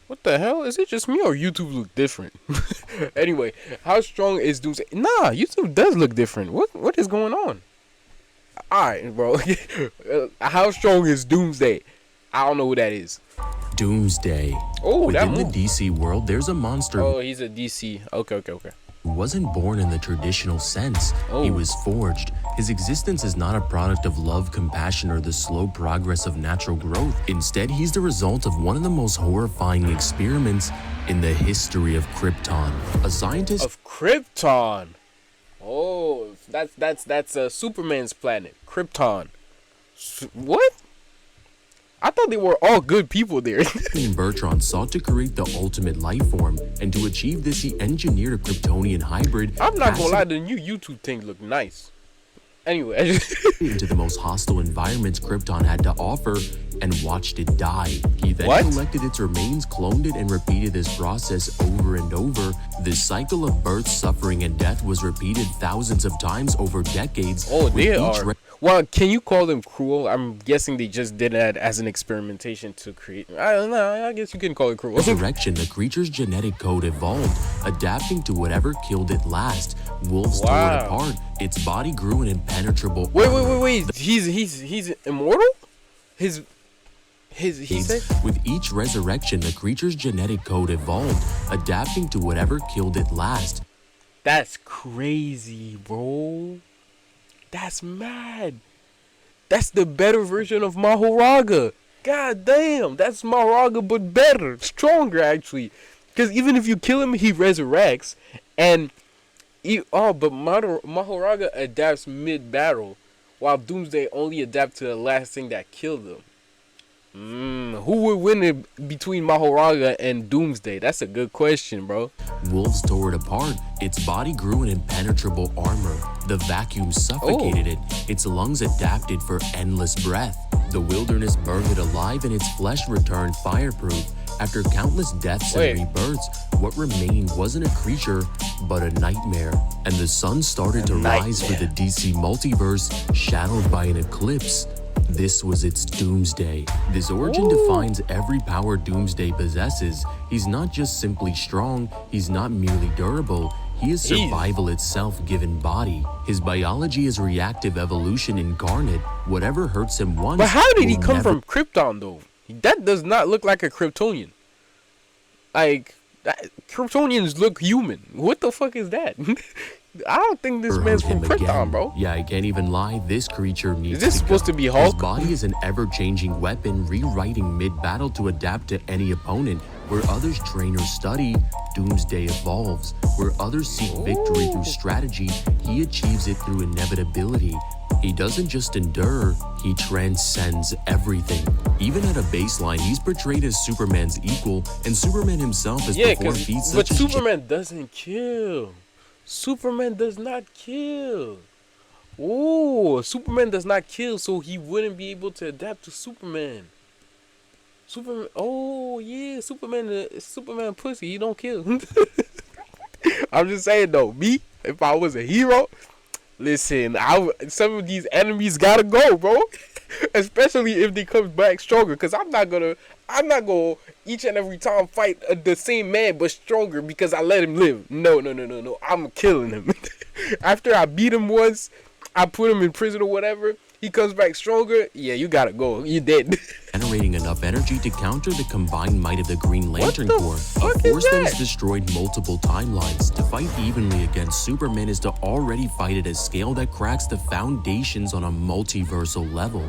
What the hell? Is it just me or YouTube look different? Anyway, how strong is Doomsday? Nah, YouTube does look different. What is going on? Alright, bro. How strong is Doomsday? I don't know who that is. Doomsday. Oh, that Within the move. DC world, there's a monster Oh, he's a DC. Okay. who wasn't born in the traditional sense. Oh. He was forged. His existence is not a product of love, compassion, or the slow progress of natural growth. Instead, he's the result of one of the most horrifying experiments in the history of Krypton. A scientist Of Krypton. Oh, that's Superman's planet, Krypton. What? I thought they were all good people there. named Bertrand sought to create the ultimate life form, and to achieve this, he engineered a Kryptonian hybrid. I'm not gonna lie, the new YouTube thing look nice. Anyway, into the most hostile environments Krypton had to offer, and watched it die. He then What? collected its remains, cloned it, and repeated this process over and over. This cycle of birth, suffering, and death was repeated thousands of times over decades. oh, with they each are. Well, can you call them cruel? I'm guessing they just did that as an experimentation to create. I don't know. I guess you can call it cruel. resurrection, the creature's genetic code evolved, adapting to whatever killed it last. Wolves tore Wow. it apart. Its body grew an impenetrable. Wait. He's immortal. He said. With each resurrection, the creature's genetic code evolved, adapting to whatever killed it last. That's crazy, bro. That's mad. That's the better version of Mahoraga. God damn, that's Mahoraga but better, stronger actually. Because even if you kill him, he resurrects, and but Mahoraga adapts mid-battle, while Doomsday only adapts to the last thing that killed him. Who would win it between Mahoraga and Doomsday? That's a good question, bro. Wolves tore it apart. Its body grew an impenetrable armor. The vacuum suffocated it. Its lungs adapted for endless breath. The wilderness burned it alive, and its flesh returned fireproof. After countless deaths and rebirths, what remained wasn't a creature, but a nightmare. And the sun started to rise for the DC multiverse, shadowed by an eclipse. This was its Doomsday. This origin defines every power Doomsday possesses. He's not just simply strong, he's not merely durable, he is survival itself given body. His biology is reactive evolution incarnate. Whatever hurts him once. But how did he will come never from Krypton though? That does not look like a Kryptonian. Like, Kryptonians look human. What the fuck is that? I don't think this man's from hurt him Krypton, again. bro. Yeah, I can't even lie. This creature needs Is this to supposed go. to be His Hulk? body is an ever-changing weapon, rewriting mid-battle to adapt to any opponent. Where others train or study, Doomsday evolves. Where others seek victory through strategy, he achieves it through inevitability. He doesn't just endure, he transcends everything. Even at a baseline, he's portrayed as Superman's equal, and Superman himself has performed feats but such as Superman doesn't kill. Superman does not kill. Oh, Superman does not kill, so he wouldn't be able to adapt to Superman. Superman. Oh yeah, Superman pussy. He don't kill. I'm just saying though, me, if I was a hero, listen, some of these enemies gotta go, bro. Especially if they come back stronger, cause I'm not gonna each and every time fight the same man but stronger because I let him live. No. I'm killing him. After I beat him once, I put him in prison or whatever. He comes back stronger. Yeah, you gotta go. You're dead. generating enough energy to counter the combined might of the Green Lantern the Corps, fuck a is force that that? has destroyed multiple timelines. To fight evenly against Superman is to already fight at a scale that cracks the foundations on a multiversal level.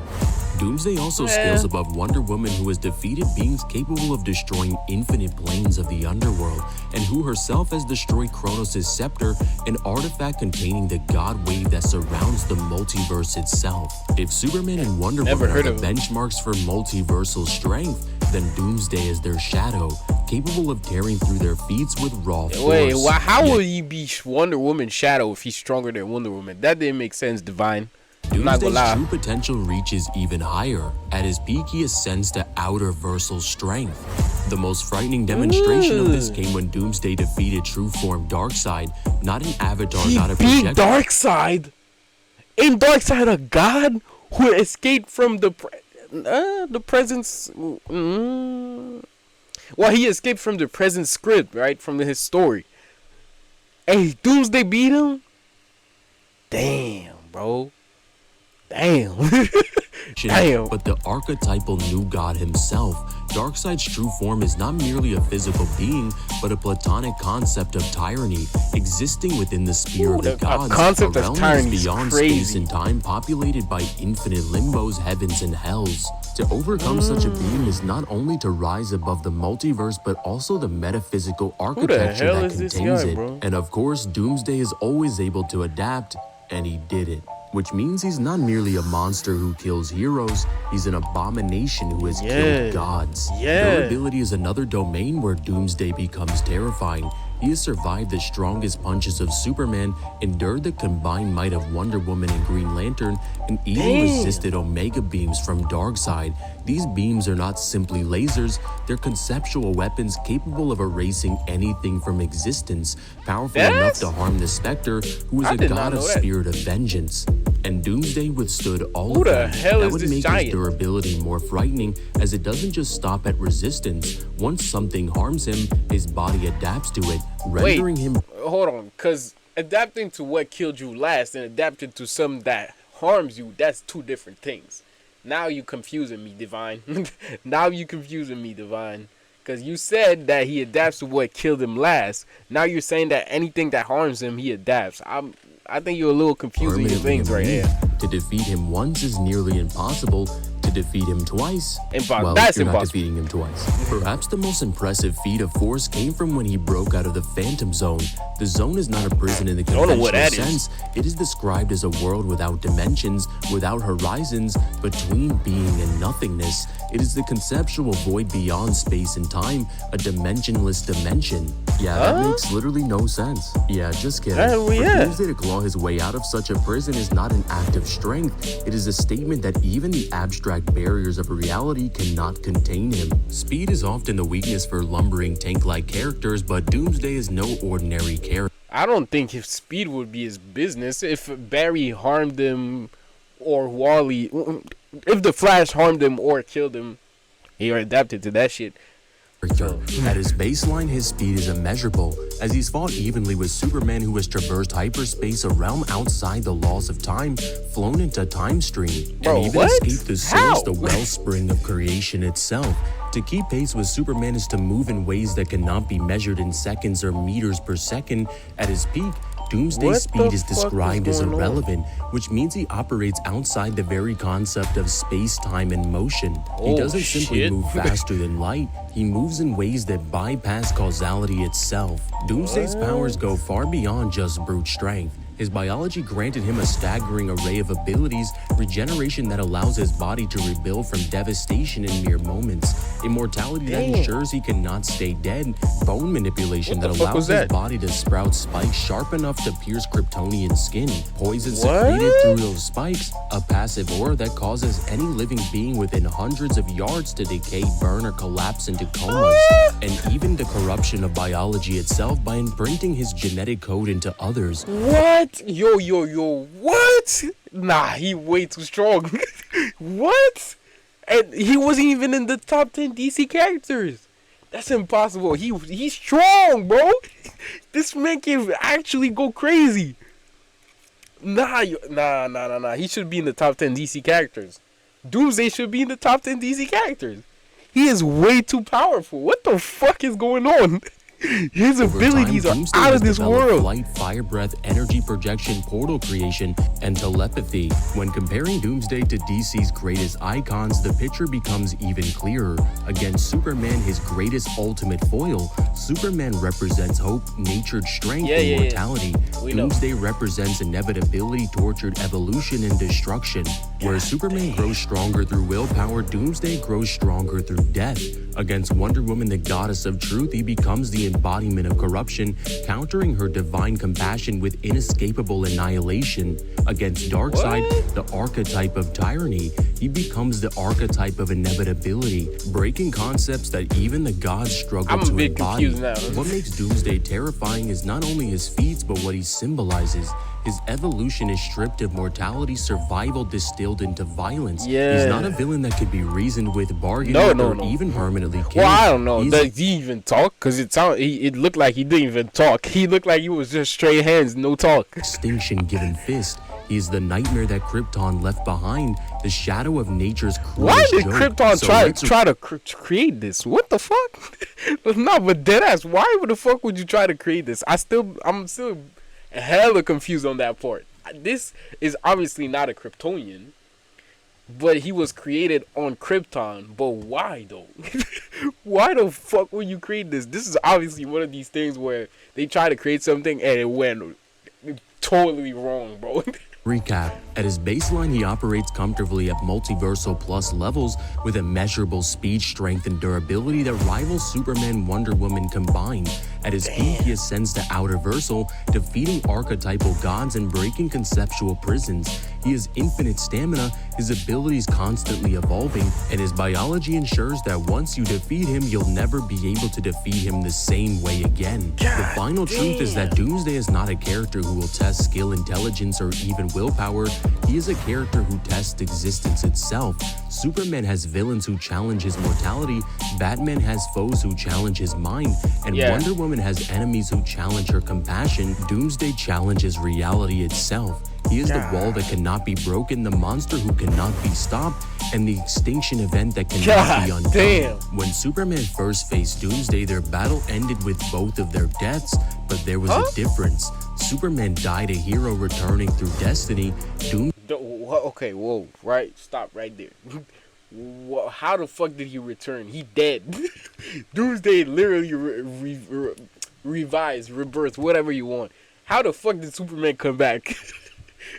Doomsday also scales above Wonder Woman, who has defeated beings capable of destroying infinite planes of the underworld, and who herself has destroyed Kronos' scepter, an artifact containing the god wave that surrounds the multiverse itself. If Superman and Wonder Woman are the benchmarks for multiversal strength, then Doomsday is their shadow, capable of tearing through their feats with raw force. Wait, how will he be Wonder Woman's shadow if he's stronger than Wonder Woman? That didn't make sense, Divine. Doomsday's true potential reaches even higher. At his peak, he ascends to outer-versal strength. The most frightening demonstration of this came when Doomsday defeated true form Darkseid, not an avatar, not a projector. He beat Darkseid? Ain't Darkseid a god who escaped from the presence? Well, he escaped from the present script, right? From his story. Hey, Doomsday beat him? Damn, bro. Damn. Damn. But the archetypal new god himself, Darkseid's true form is not merely a physical being, but a platonic concept of tyranny, existing within the sphere of the gods. Concept a of realm tyranny is beyond crazy. space and time, populated by infinite limbos, heavens, and hells. To overcome such a being is not only to rise above the multiverse, but also the metaphysical architecture hell that is this contains guy, it. bro? And of course, Doomsday is always able to adapt, and he did it. Which means he's not merely a monster who kills heroes, he's an abomination who has killed gods. Durability is another domain where Doomsday becomes terrifying. He has survived the strongest punches of Superman, endured the combined might of Wonder Woman and Green Lantern, and even resisted Omega beams from Darkseid. These beams are not simply lasers, they're conceptual weapons capable of erasing anything from existence, powerful enough to harm the Spectre, who is a god of spirit of vengeance. And Doomsday withstood all of that. That would make his durability more frightening, as it doesn't just stop at resistance. Once something harms him, his body adapts to it, rendering him... Hold on, because adapting to what killed you last and adapting to something that harms you, that's two different things. Now you confusing me, Divine. Now you confusing me, Divine. Because you said that he adapts to what killed him last. Now you're saying that anything that harms him, he adapts. I think you're a little confusing your things right here. To defeat him once is nearly impossible. To defeat him twice, well, that's you're impossible. not defeating him twice. Perhaps the most impressive feat of force came from when he broke out of the Phantom Zone. The zone is not a prison in the conventional sense. It is described as a world without dimensions, without horizons, between being and nothingness. It is the conceptual void beyond space and time, a dimensionless dimension. Yeah, that makes literally no sense. Yeah, just kidding. For Doomsday to claw his way out of such a prison is not an act of strength. It is a statement that even the abstract barriers of reality cannot contain him. Speed is often the weakness for lumbering tank-like characters, but Doomsday is no ordinary character. I don't think if speed would be his business. If Barry harmed him or Wally, if the Flash harmed him or killed him, he adapted to that shit. At his baseline, his speed is immeasurable, as he's fought evenly with Superman, who has traversed hyperspace, a realm outside the laws of time, flown into time stream, and even escaped the source, the wellspring of creation itself. To keep pace with Superman is to move in ways that cannot be measured in seconds or meters per second. At his peak, Doomsday's speed is described as irrelevant, which means he operates outside the very concept of space, time, and motion. He doesn't simply move faster than light, he moves in ways that bypass causality itself. Doomsday's powers go far beyond just brute strength. His biology granted him a staggering array of abilities, regeneration that allows his body to rebuild from devastation in mere moments, immortality that ensures he cannot stay dead, bone manipulation that allows his body to sprout spikes sharp enough to pierce Kryptonian skin, poison secreted through those spikes, a passive aura that causes any living being within hundreds of yards to decay, burn, or collapse into comas, and even the corruption of biology itself by imprinting his genetic code into others. What? Yo, what? Nah, he way too strong. What? And he wasn't even in the top 10 DC characters. That's impossible. He's strong, bro. This man can actually go crazy. Nah. He should be in the top 10 DC characters. Doomsday should be in the top 10 DC characters. He is way too powerful. What the fuck is going on? His abilities are out of this world. Light, fire breath, energy projection, portal creation, and telepathy. When comparing Doomsday to DC's greatest icons, the picture becomes even clearer. Against Superman, his greatest ultimate foil, Superman represents hope, natured strength, and mortality. Doomsday represents inevitability, tortured evolution, and destruction. Where Superman grows stronger through willpower, Doomsday grows stronger through death. Against Wonder Woman, the goddess of truth, he becomes the embodiment of corruption, countering her divine compassion with inescapable annihilation. Against Darkseid, the archetype of tyranny, he becomes the archetype of inevitability, breaking concepts that even the gods struggle to embody. What makes Doomsday terrifying is not only his feats, but what he symbolizes. His evolution is stripped of mortality, survival distilled willed into violence. Yeah. He's not a villain that could be reasoned with, bargained No, with, no, or no. even permanently killed. Well, I don't know. He's Does he even talk? Because it looked like he didn't even talk. He looked like he was just straight hands, no talk. extinction given fist. He is the nightmare that Krypton left behind, the shadow of nature's Why cruelest did joke. Krypton So try let's to create this? What the fuck? No, but deadass, why the fuck would you try to create this? I'm still hella confused on that part. This is obviously not a Kryptonian, but he was created on Krypton. But why though? Why the fuck would you create this? This is obviously one of these things where they try to create something and it went totally wrong, bro. Recap. At his baseline, he operates comfortably at multiversal plus levels with immeasurable speed, strength, and durability that rivals Superman, Wonder Woman combined. At his peak, he ascends to outerversal, defeating archetypal gods and breaking conceptual prisons. He has infinite stamina, his abilities constantly evolving, and his biology ensures that once you defeat him, you'll never be able to defeat him the same way again. The final truth is that Doomsday is not a character who will test skill, intelligence, or even willpower. He is a character who tests existence itself. Superman has villains who challenge his mortality, Batman has foes who challenge his mind, and Wonder Woman has enemies who challenge her compassion. Doomsday challenges reality itself. He is the wall that cannot be broken, the monster who cannot be stopped, and the extinction event that cannot be undone. Damn. When Superman first faced Doomsday, their battle ended with both of their deaths, but there was a difference. Superman died a hero returning through destiny. Okay, whoa, right, stop right there. How the fuck did he return? He dead. Doomsday literally revised, rebirth, whatever you want. How the fuck did Superman come back?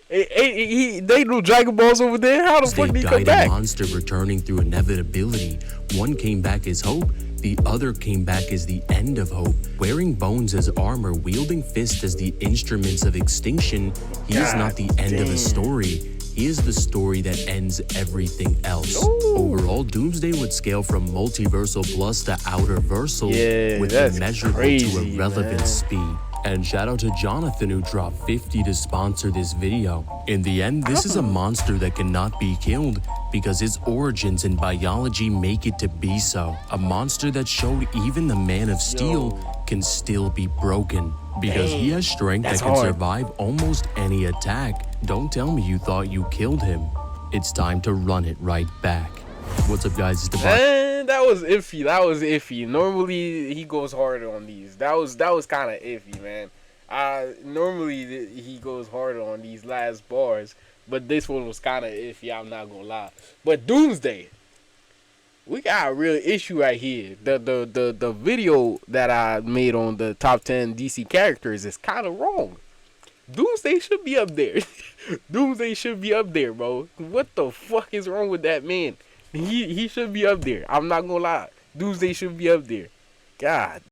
They do Dragon Balls over there. How the fuck did he come back? A monster returning through inevitability. One came back as hope, the other came back as the end of hope. Wearing bones as armor, wielding fists as the instruments of extinction, he is not the end of a story. He is the story that ends everything else. Ooh. Overall, Doomsday would scale from multiversal plus to outerversal with immeasurable to irrelevant speed. And shout out to Jonathan who dropped 50 to sponsor this video. In the end, this is a monster that cannot be killed because its origins and biology make it to be so. A monster that showed even the Man of Steel can still be broken because he has strength that can survive almost any attack. Don't tell me you thought you killed him. It's time to run it right back. What's up, guys? It's Man, that was iffy. Normally he goes harder on these. That was kind of iffy, man. Normally he goes harder on these last bars, but this one was kind of iffy. I'm not gonna lie. But Doomsday, we got a real issue right here. The video that I made on the top 10 DC characters is kind of wrong. Doomsday should be up there. Doomsday should be up there, bro. What the fuck is wrong with that man? He should be up there. I'm not gonna lie. Doomsday should be up there. God